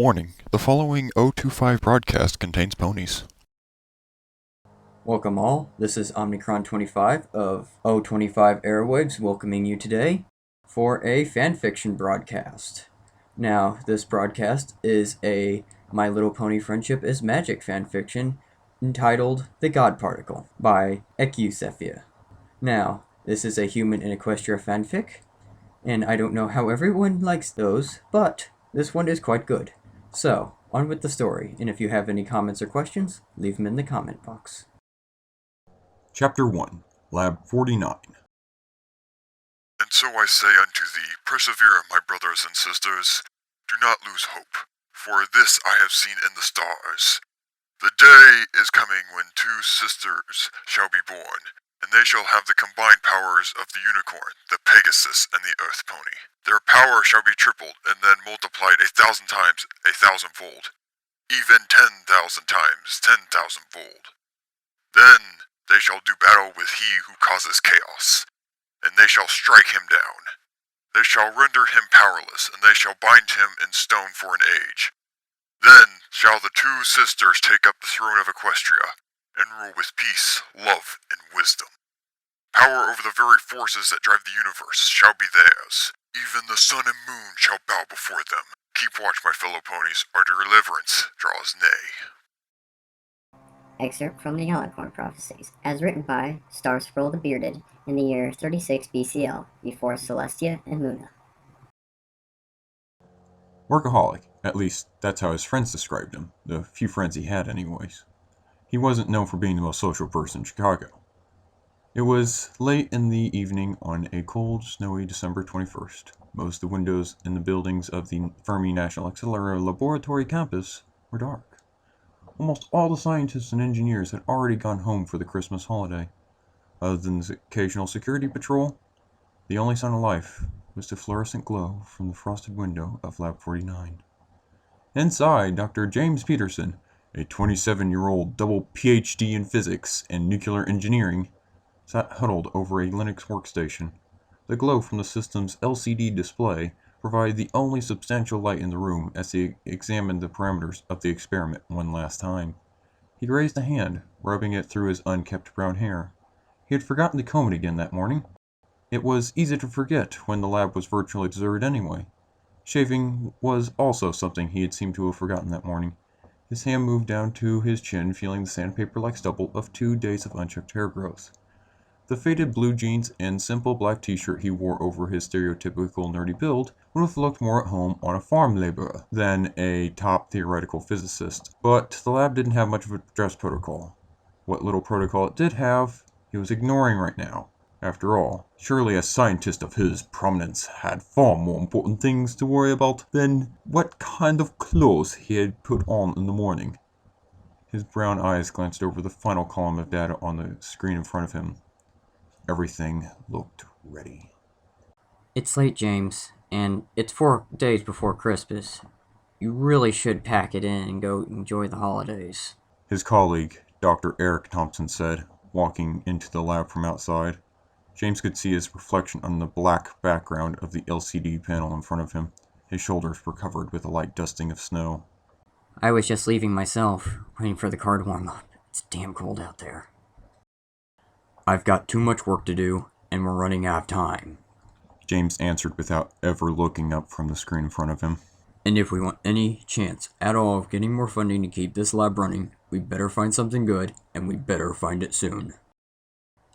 Warning, the following O25 broadcast contains ponies. Welcome all, this is Omnicron25 of O25 Airwaves welcoming you today for a fanfiction broadcast. Now, this broadcast is a My Little Pony Friendship is Magic fanfiction entitled The God Particle by Ekusefia. Now, this is a human in Equestria fanfic, and I don't know how everyone likes those, but this one is quite good. So, on with the story, and if you have any comments or questions, leave them in the comment box. Chapter 1, Lab 49. And so I say unto thee, persevere, my brothers and sisters, do not lose hope, for this I have seen in the stars. The day is coming when two sisters shall be born, and they shall have the combined powers of the unicorn, the Pegasus, and the earth pony. Their power shall be tripled, and then multiplied 1,000 times 1,000-fold, even 10,000 times 10,000-fold. Then they shall do battle with he who causes chaos, and they shall strike him down. They shall render him powerless, and they shall bind him in stone for an age. Then shall the two sisters take up the throne of Equestria, and rule with peace, love, and wisdom. Power over the very forces that drive the universe shall be theirs. Even the sun and moon shall bow before them. Keep watch, my fellow ponies, our deliverance draws nigh. Excerpt from the Unicorn Prophecies, as written by Starscroll the Bearded in the year 36 BCL, before Celestia and Muna. Workaholic, at least that's how his friends described him, the few friends he had anyways. He wasn't known for being the most social person in Chicago. It was late in the evening on a cold, snowy December 21st. Most of the windows in the buildings of the Fermi National Accelerator Laboratory campus were dark. Almost all the scientists and engineers had already gone home for the Christmas holiday. Other than the occasional security patrol, the only sign of life was the fluorescent glow from the frosted window of Lab 49. Inside, Dr. James Peterson, a 27-year-old double PhD in physics and nuclear engineering, sat huddled over a Linux workstation. The glow from the system's LCD display provided the only substantial light in the room as he examined the parameters of the experiment one last time. He raised a hand, rubbing it through his unkempt brown hair. He had forgotten to comb it again that morning. It was easy to forget when the lab was virtually deserted anyway. Shaving was also something he had seemed to have forgotten that morning. His hand moved down to his chin, feeling the sandpaper-like stubble of 2 days of unchecked hair growth. The faded blue jeans and simple black t-shirt he wore over his stereotypical nerdy build would have looked more at home on a farm laborer than a top theoretical physicist, but the lab didn't have much of a dress protocol. What little protocol it did have, he was ignoring right now. After all, surely a scientist of his prominence had far more important things to worry about than what kind of clothes he had put on in the morning. His brown eyes glanced over the final column of data on the screen in front of him. Everything looked ready. It's late, James, and it's 4 days before Christmas. You really should pack it in and go enjoy the holidays. His colleague, Dr. Eric Thompson, said, walking into the lab from outside. James could see his reflection on the black background of the LCD panel in front of him. His shoulders were covered with a light dusting of snow. I was just leaving myself, waiting for the car to warm up. It's damn cold out there. I've got too much work to do, and we're running out of time, James answered without ever looking up from the screen in front of him. And if we want any chance at all of getting more funding to keep this lab running, we better find something good, and we better find it soon.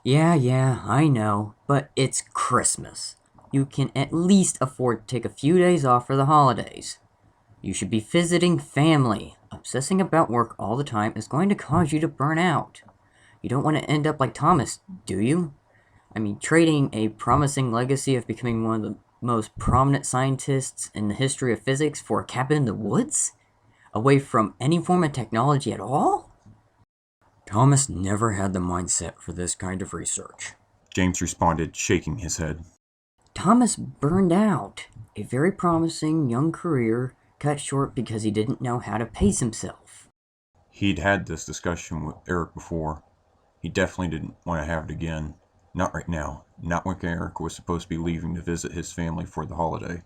Yeah, I know, but it's Christmas. You can at least afford to take a few days off for the holidays. You should be visiting family. Obsessing about work all the time is going to cause you to burn out. You don't want to end up like Thomas, do you? I mean, trading a promising legacy of becoming one of the most prominent scientists in the history of physics for a cabin in the woods? Away from any form of technology at all? Thomas never had the mindset for this kind of research, James responded, shaking his head. Thomas burned out. A very promising young career cut short because he didn't know how to pace himself. He'd had this discussion with Eric before. He definitely didn't want to have it again. Not right now. Not when Eric was supposed to be leaving to visit his family for the holiday.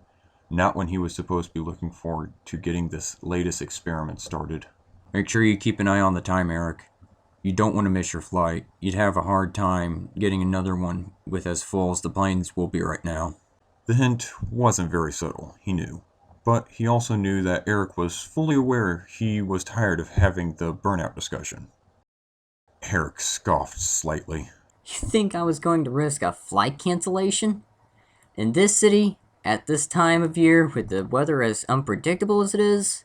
not when he was supposed to be looking forward to getting this latest experiment started. Make sure you keep an eye on the time, Eric. You don't want to miss your flight. You'd have a hard time getting another one with as full as the planes will be right now. The hint wasn't very subtle, he knew. But he also knew that Eric was fully aware he was tired of having the burnout discussion. Eric scoffed slightly. You think I was going to risk a flight cancellation? In this city, at this time of year, with the weather as unpredictable as it is,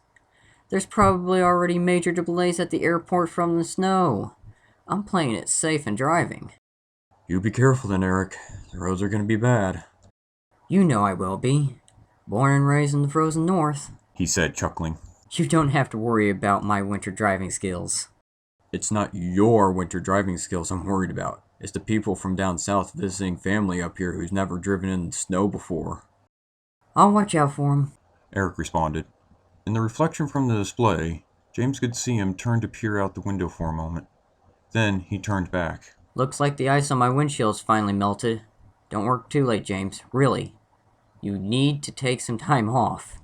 there's probably already major delays at the airport from the snow. I'm playing it safe and driving. You be careful then, Eric. The roads are going to be bad. You know I will be. Born and raised in the frozen north, he said, chuckling. You don't have to worry about my winter driving skills. It's not your winter driving skills I'm worried about. It's the people from down south visiting family up here who's never driven in the snow before. I'll watch out for him, Eric responded. In the reflection from the display, James could see him turn to peer out the window for a moment. Then he turned back. Looks like the ice on my windshield's finally melted. Don't work too late, James. Really. You need to take some time off.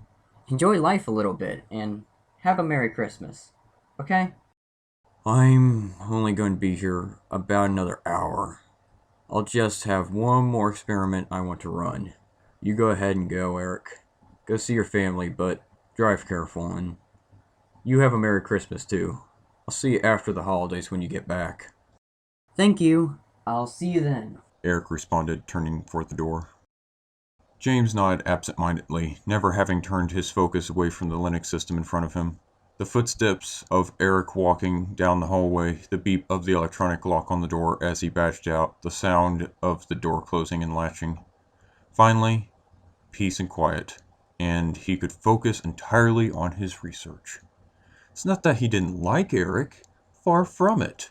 Enjoy life a little bit, and have a Merry Christmas. Okay? I'm only going to be here about another hour. I'll just have one more experiment I want to run. You go ahead and go, Eric. Go see your family, but drive careful, and you have a Merry Christmas too. I'll see you after the holidays when you get back. Thank you. I'll see you then, Eric responded, turning for the door. James nodded absent-mindedly, never having turned his focus away from the Linux system in front of him. The footsteps of Eric walking down the hallway, the beep of the electronic lock on the door as he badged out, the sound of the door closing and latching. Finally, peace and quiet, and he could focus entirely on his research. It's not that he didn't like Eric, far from it.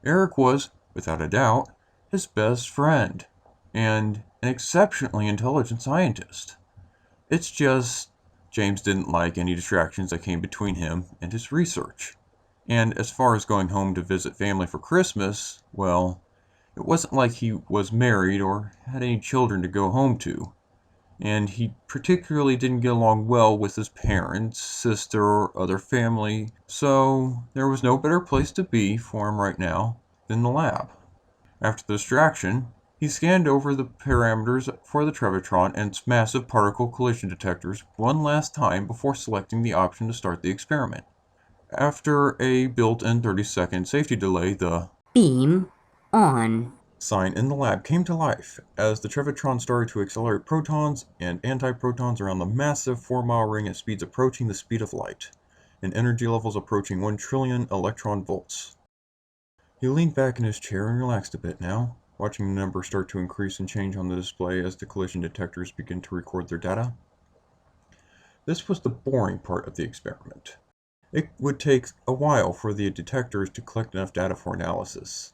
Eric was, without a doubt, his best friend, and an exceptionally intelligent scientist. It's just, James didn't like any distractions that came between him and his research. And as far as going home to visit family for Christmas, well, it wasn't like he was married or had any children to go home to. And he particularly didn't get along well with his parents, sister, or other family, so there was no better place to be for him right now than the lab. After the distraction, he scanned over the parameters for the Trevatron and its massive particle collision detectors one last time before selecting the option to start the experiment. After a built-in 30-second safety delay, the Beam on sign in the lab came to life as the Trevatron started to accelerate protons and antiprotons around the massive 4-mile ring at speeds approaching the speed of light, and energy levels approaching 1 trillion electron volts. He leaned back in his chair and relaxed a bit now, watching the numbers start to increase and change on the display as the collision detectors begin to record their data. This was the boring part of the experiment. It would take a while for the detectors to collect enough data for analysis.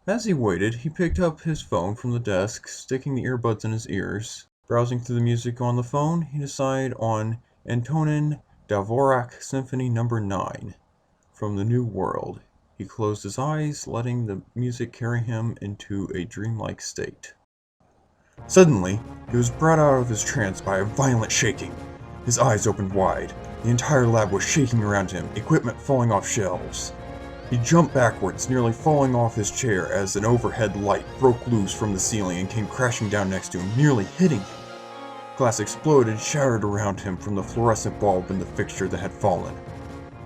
As he waited, he picked up his phone from the desk, sticking the earbuds in his ears. Browsing through the music on the phone, he decided on Antonin Dvorak Symphony No. 9 from the New World. He closed his eyes, letting the music carry him into a dreamlike state. Suddenly, he was brought out of his trance by a violent shaking. His eyes opened wide. The entire lab was shaking around him, equipment falling off shelves. He jumped backwards, nearly falling off his chair as an overhead light broke loose from the ceiling and came crashing down next to him, nearly hitting him. Glass exploded, shattered around him from the fluorescent bulb in the fixture that had fallen.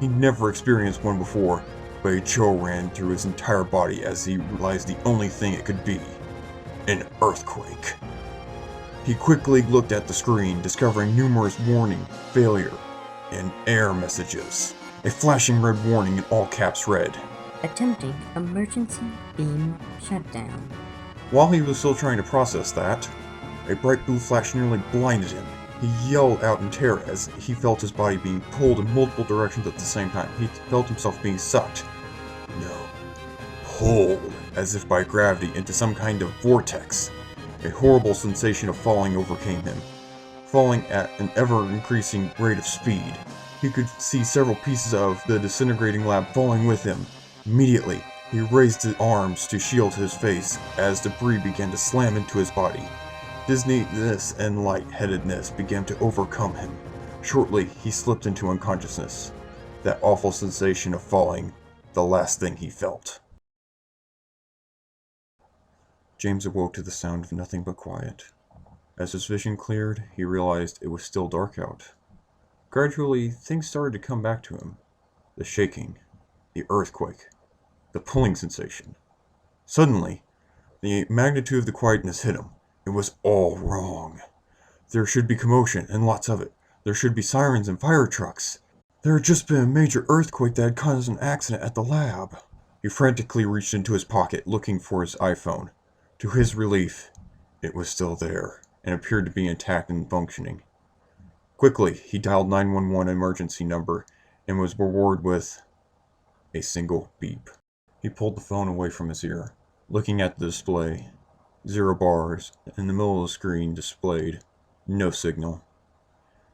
He'd never experienced one before, but a chill ran through his entire body as he realized the only thing it could be: an earthquake. He quickly looked at the screen, discovering numerous warning, failure, and error messages. A flashing red warning in all caps read, Attempting emergency beam shutdown. While he was still trying to process that, a bright blue flash nearly blinded him. He yelled out in terror as he felt his body being pulled in multiple directions at the same time. He felt himself being sucked. No. Pulled, as if by gravity, into some kind of vortex. A horrible sensation of falling overcame him, falling at an ever-increasing rate of speed. He could see several pieces of the disintegrating lab falling with him. Immediately, he raised his arms to shield his face as debris began to slam into his body. Dizziness and lightheadedness began to overcome him. Shortly, he slipped into unconsciousness. That awful sensation of falling, the last thing he felt. James awoke to the sound of nothing but quiet. As his vision cleared, he realized it was still dark out. Gradually, things started to come back to him. The shaking, the earthquake, the pulling sensation. Suddenly, the magnitude of the quietness hit him. It was all wrong. There should be commotion, and lots of it. There should be sirens and fire trucks. There had just been a major earthquake that had caused an accident at the lab. He frantically reached into his pocket, looking for his iPhone. To his relief, it was still there, and appeared to be intact and functioning. Quickly, he dialed 911 emergency number, and was rewarded with a single beep. He pulled the phone away from his ear, looking at the display. 0 bars, in the middle of the screen displayed no signal.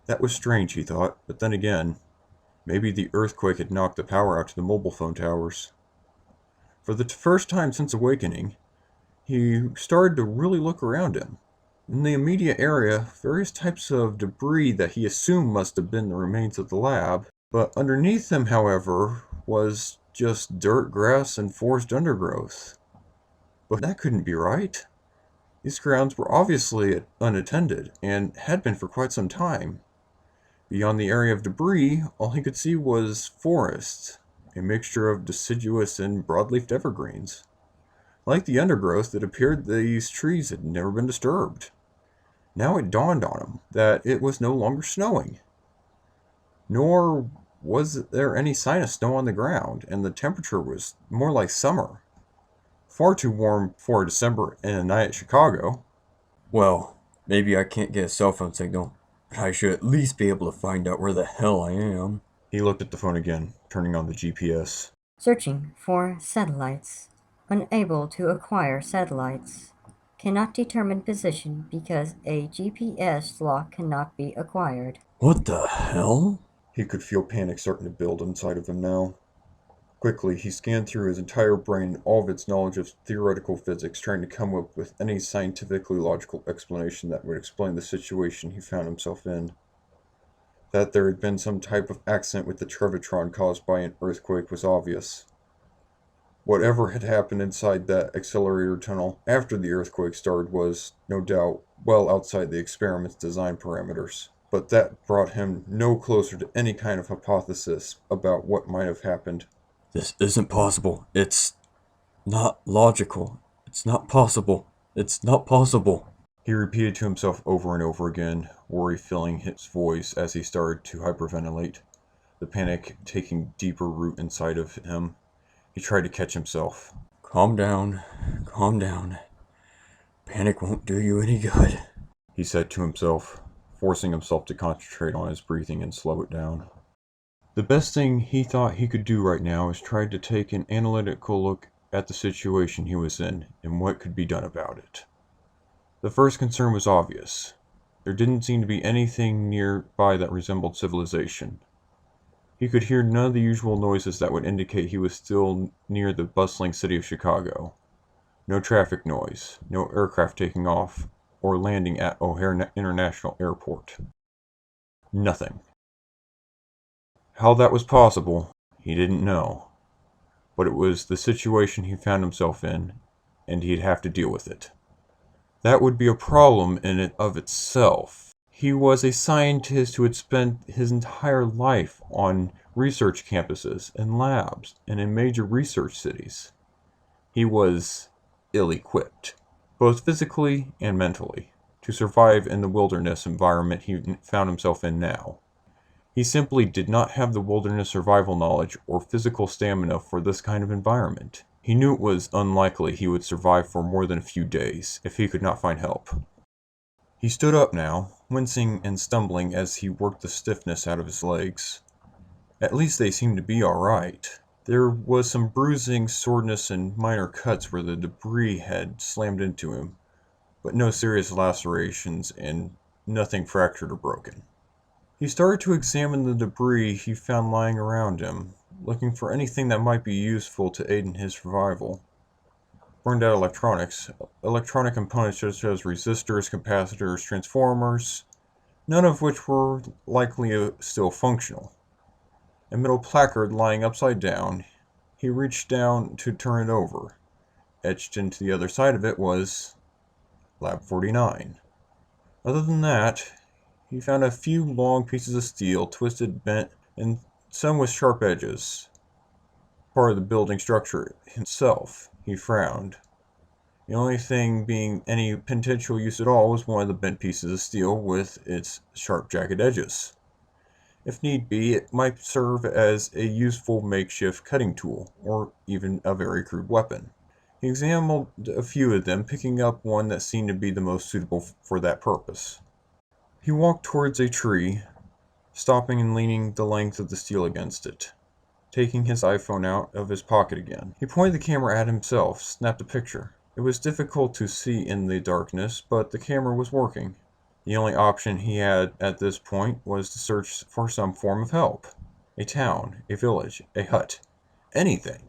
That was strange, he thought, but then again, maybe the earthquake had knocked the power out to the mobile phone towers. For the first time since awakening, he started to really look around him. In the immediate area, various types of debris that he assumed must have been the remains of the lab, but underneath him, however, was just dirt, grass, and forest undergrowth. But that couldn't be right. These grounds were obviously unattended, and had been for quite some time. Beyond the area of debris, all he could see was forest, a mixture of deciduous and broadleafed evergreens. Like the undergrowth, it appeared these trees had never been disturbed. Now it dawned on him that it was no longer snowing. Nor was there any sign of snow on the ground, and the temperature was more like summer. Far too warm for December and a night at Chicago. Well, maybe I can't get a cell phone signal, but I should at least be able to find out where the hell I am. He looked at the phone again, turning on the GPS. Searching for satellites. Unable to acquire satellites. Cannot determine position because a GPS lock cannot be acquired. What the hell? He could feel panic starting to build inside of him now. Quickly, he scanned through his entire brain, all of its knowledge of theoretical physics, trying to come up with any scientifically logical explanation that would explain the situation he found himself in. That there had been some type of accident with the Trevatron caused by an earthquake was obvious. Whatever had happened inside that accelerator tunnel after the earthquake started was, no doubt, well outside the experiment's design parameters. But that brought him no closer to any kind of hypothesis about what might have happened. This isn't possible. It's not logical. It's not possible. It's not possible. He repeated to himself over and over again, worry filling his voice as he started to hyperventilate, the panic taking deeper root inside of him. He tried to catch himself. Calm down. Calm down. Panic won't do you any good, he said to himself, forcing himself to concentrate on his breathing and slow it down. The best thing he thought he could do right now is try to take an analytical look at the situation he was in and what could be done about it. The first concern was obvious. There didn't seem to be anything nearby that resembled civilization. He could hear none of the usual noises that would indicate he was still near the bustling city of Chicago. No traffic noise, no aircraft taking off or landing at O'Hare International Airport. Nothing. How that was possible, he didn't know. But it was the situation he found himself in, and he'd have to deal with it. That would be a problem in and of itself. He was a scientist who had spent his entire life on research campuses and labs and in major research cities. He was ill-equipped, both physically and mentally, to survive in the wilderness environment he found himself in now. He simply did not have the wilderness survival knowledge or physical stamina for this kind of environment. He knew it was unlikely he would survive for more than a few days if he could not find help. He stood up now, wincing and stumbling as he worked the stiffness out of his legs. At least they seemed to be all right. There was some bruising, soreness, and minor cuts where the debris had slammed into him, but no serious lacerations and nothing fractured or broken. He started to examine the debris he found lying around him, looking for anything that might be useful to aid in his survival. burned out electronics. Electronic components such as resistors, capacitors, transformers, none of which were likely still functional. A metal placard lying upside down. He reached down to turn it over. Etched into the other side of it was Lab 49. Other than that, he found a few long pieces of steel, twisted, bent, and some with sharp edges. Part of the building structure itself. He frowned. The only thing being any potential use at all was one of the bent pieces of steel with its sharp jagged edges. If need be, it might serve as a useful makeshift cutting tool, or even a very crude weapon. He examined a few of them, picking up one that seemed to be the most suitable for that purpose. He walked towards a tree, stopping and leaning the length of the steel against it, taking his iPhone out of his pocket again. He pointed the camera at himself, snapped a picture. It was difficult to see in the darkness, but the camera was working. The only option he had at this point was to search for some form of help. A town, a village, a hut, anything.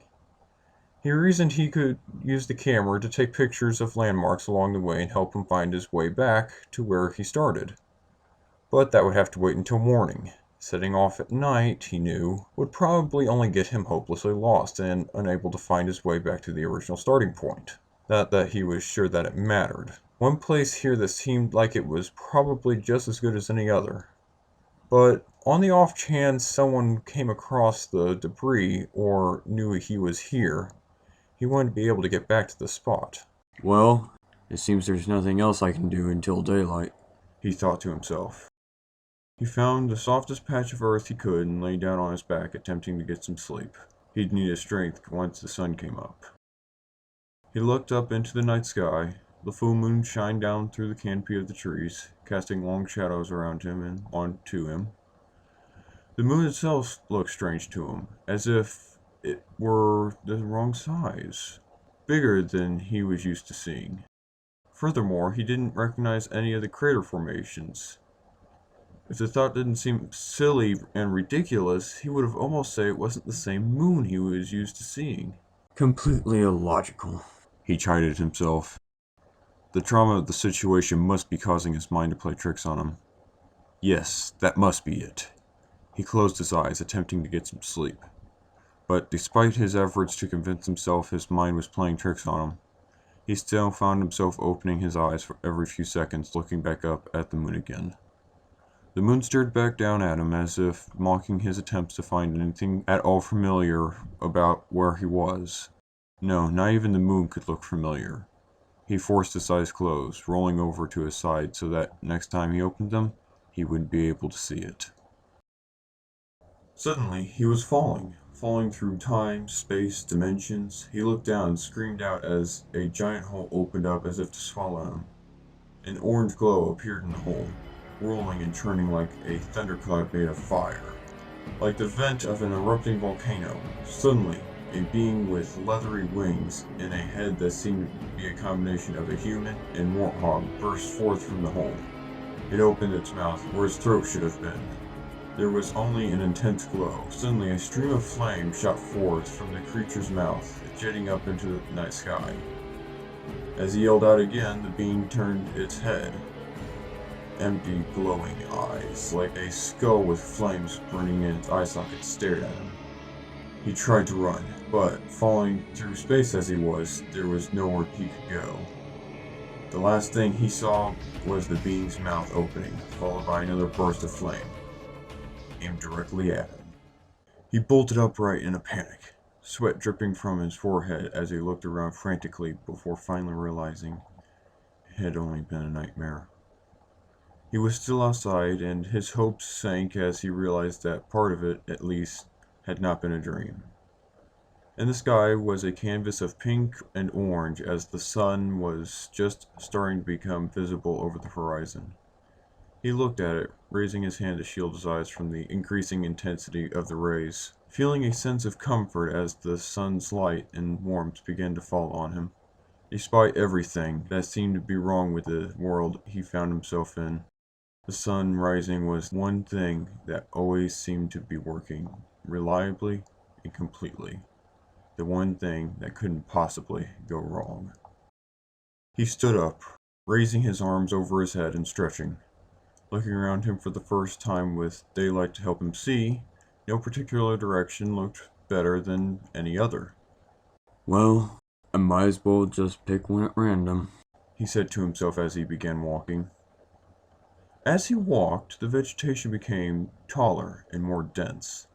He reasoned he could use the camera to take pictures of landmarks along the way and help him find his way back to where he started. But that would have to wait until morning. Setting off at night, he knew, would probably only get him hopelessly lost and unable to find his way back to the original starting point. Not that he was sure that it mattered. One place here that seemed like it was probably just as good as any other. But on the off chance someone came across the debris or knew he was here, he wanted to be able to get back to the spot. Well, it seems there's nothing else I can do until daylight, he thought to himself. He found the softest patch of earth he could and lay down on his back, attempting to get some sleep. He'd need his strength once the sun came up. He looked up into the night sky. The full moon shined down through the canopy of the trees, casting long shadows around him and onto him. The moon itself looked strange to him, as if it were the wrong size, bigger than he was used to seeing. Furthermore, he didn't recognize any of the crater formations. If the thought didn't seem silly and ridiculous, he would have almost said it wasn't the same moon he was used to seeing. Completely illogical, he chided himself. The trauma of the situation must be causing his mind to play tricks on him. Yes, that must be it. He closed his eyes, attempting to get some sleep. But despite his efforts to convince himself his mind was playing tricks on him, he still found himself opening his eyes for every few seconds, looking back up at the moon again. The moon stared back down at him as if mocking his attempts to find anything at all familiar about where he was. No, not even the moon could look familiar. He forced his eyes closed, rolling over to his side so that next time he opened them, he wouldn't be able to see it. Suddenly, he was falling through time, space, dimensions. He looked down and screamed out as a giant hole opened up as if to swallow him. An orange glow appeared in the hole, rolling and churning like a thundercloud made of fire. Like the vent of an erupting volcano, suddenly, a being with leathery wings and a head that seemed to be a combination of a human and warthog burst forth from the hole. It opened its mouth where its throat should have been. There was only an intense glow. Suddenly, a stream of flame shot forth from the creature's mouth, jetting up into the night sky. As he yelled out again, the being turned its head. Empty, glowing eyes, like a skull with flames burning in its eye sockets, stared at him. He tried to run, but falling through space as he was, there was nowhere he could go. The last thing he saw was the being's mouth opening, followed by another burst of flame, aimed directly at him. He bolted upright in a panic, sweat dripping from his forehead as he looked around frantically before finally realizing it had only been a nightmare. He was still outside, and his hopes sank as he realized that part of it, at least, had not been a dream. In the sky was a canvas of pink and orange as the sun was just starting to become visible over the horizon. He looked at it, raising his hand to shield his eyes from the increasing intensity of the rays, feeling a sense of comfort as the sun's light and warmth began to fall on him. Despite everything that seemed to be wrong with the world he found himself in, the sun rising was one thing that always seemed to be working reliably and completely. The one thing that couldn't possibly go wrong. He stood up, raising his arms over his head and stretching. Looking around him for the first time with daylight to help him see, no particular direction looked better than any other. Well, I might as well just pick one at random, he said to himself as he began walking. As he walked, the vegetation became taller and more dense.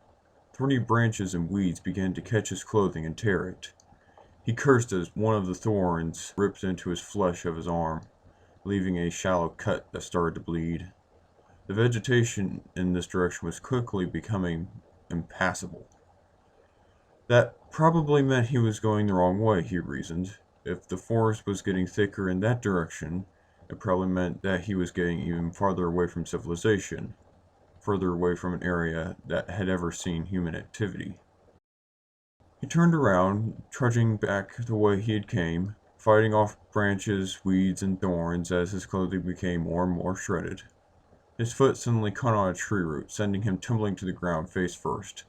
Thorny branches and weeds began to catch his clothing and tear it. He cursed as one of the thorns ripped into his flesh of his arm, leaving a shallow cut that started to bleed. The vegetation in this direction was quickly becoming impassable. That probably meant he was going the wrong way, he reasoned. If the forest was getting thicker in that direction, it probably meant that he was getting even farther away from civilization, further away from an area that had ever seen human activity. He turned around, trudging back the way he had came, fighting off branches, weeds, and thorns as his clothing became more and more shredded. His foot suddenly caught on a tree root, sending him tumbling to the ground face first,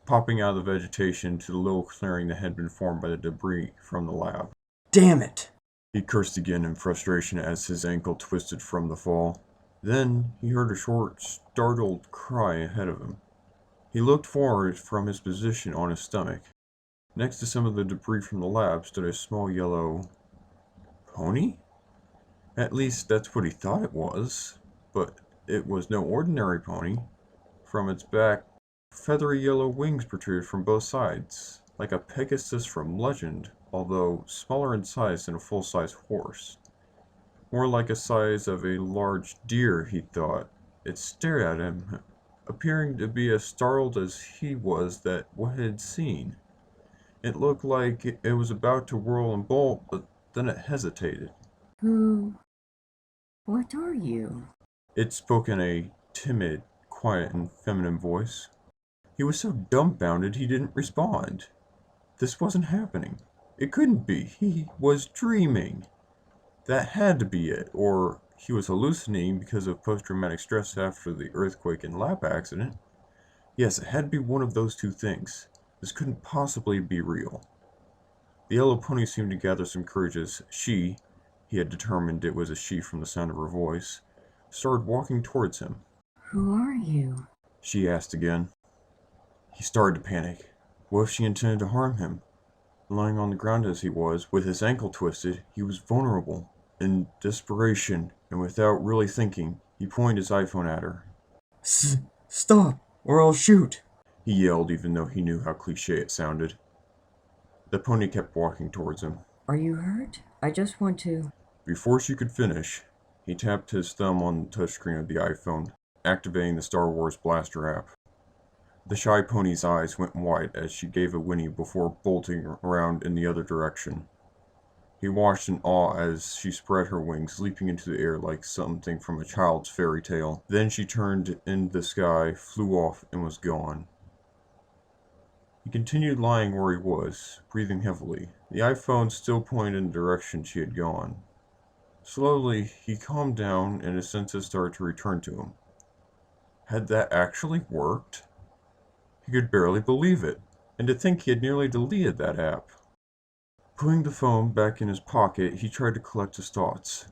popping out of the vegetation to the little clearing that had been formed by the debris from the lab. Damn it! He cursed again in frustration as his ankle twisted from the fall. Then he heard a short, startled cry ahead of him. He looked forward from his position on his stomach. Next to some of the debris from the lab stood a small yellow pony? At least that's what he thought it was, but it was no ordinary pony. From its back, feathery yellow wings protruded from both sides, like a Pegasus from legend, although smaller in size than a full-size horse. More like the size of a large deer, he thought. It stared at him, appearing to be as startled as he was at what it had seen. It looked like it was about to whirl and bolt, but then it hesitated. What are you? It spoke in a timid, quiet, and feminine voice. He was so dumbfounded he didn't respond. This wasn't happening. It couldn't be. He was dreaming. That had to be it, or he was hallucinating because of post-traumatic stress after the earthquake and lab accident. Yes, it had to be one of those two things. This couldn't possibly be real. The yellow pony seemed to gather some courage as he had determined it was a she from the sound of her voice, started walking towards him. Who are you? She asked again. He started to panic. What if she intended to harm him? Lying on the ground as he was, with his ankle twisted, he was vulnerable. In desperation, and without really thinking, he pointed his iPhone at her. Stop, or I'll shoot! He yelled, even though he knew how cliché it sounded. The pony kept walking towards him. Are you hurt? I just want to... Before she could finish, he tapped his thumb on the touchscreen of the iPhone, activating the Star Wars Blaster app. The shy pony's eyes went wide as she gave a whinny before bolting around in the other direction. He watched in awe as she spread her wings, leaping into the air like something from a child's fairy tale. Then she turned in the sky, flew off, and was gone. He continued lying where he was, breathing heavily. The iPhone still pointed in the direction she had gone. Slowly, he calmed down and his senses started to return to him. Had that actually worked? He could barely believe it, and to think he had nearly deleted that app. Putting the phone back in his pocket, he tried to collect his thoughts,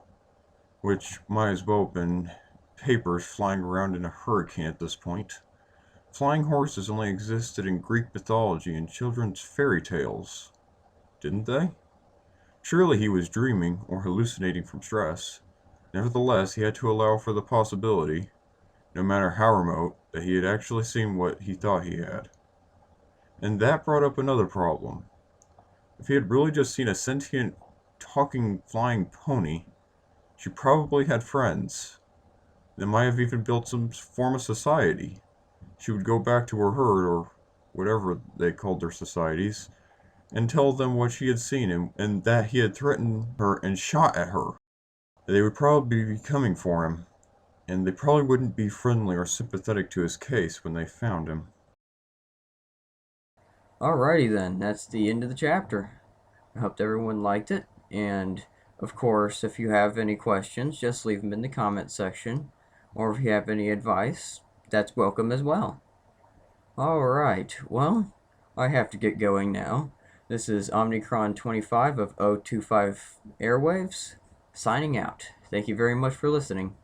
which might as well have been papers flying around in a hurricane at this point. Flying horses only existed in Greek mythology and children's fairy tales, didn't they? Surely he was dreaming or hallucinating from stress. Nevertheless, he had to allow for the possibility, no matter how remote, that he had actually seen what he thought he had. And that brought up another problem. If he had really just seen a sentient, talking, flying pony, she probably had friends. They might have even built some form of society. She would go back to her herd, or whatever they called their societies, and tell them what she had seen and that he had threatened her and shot at her. They would probably be coming for him, and they probably wouldn't be friendly or sympathetic to his case when they found him. Alrighty then, that's the end of the chapter. I hope everyone liked it, and of course, if you have any questions, just leave them in the comment section, or if you have any advice, that's welcome as well. Alright, well, I have to get going now, This is Omnicron25 of O25 Airwaves, signing out. Thank you very much for listening.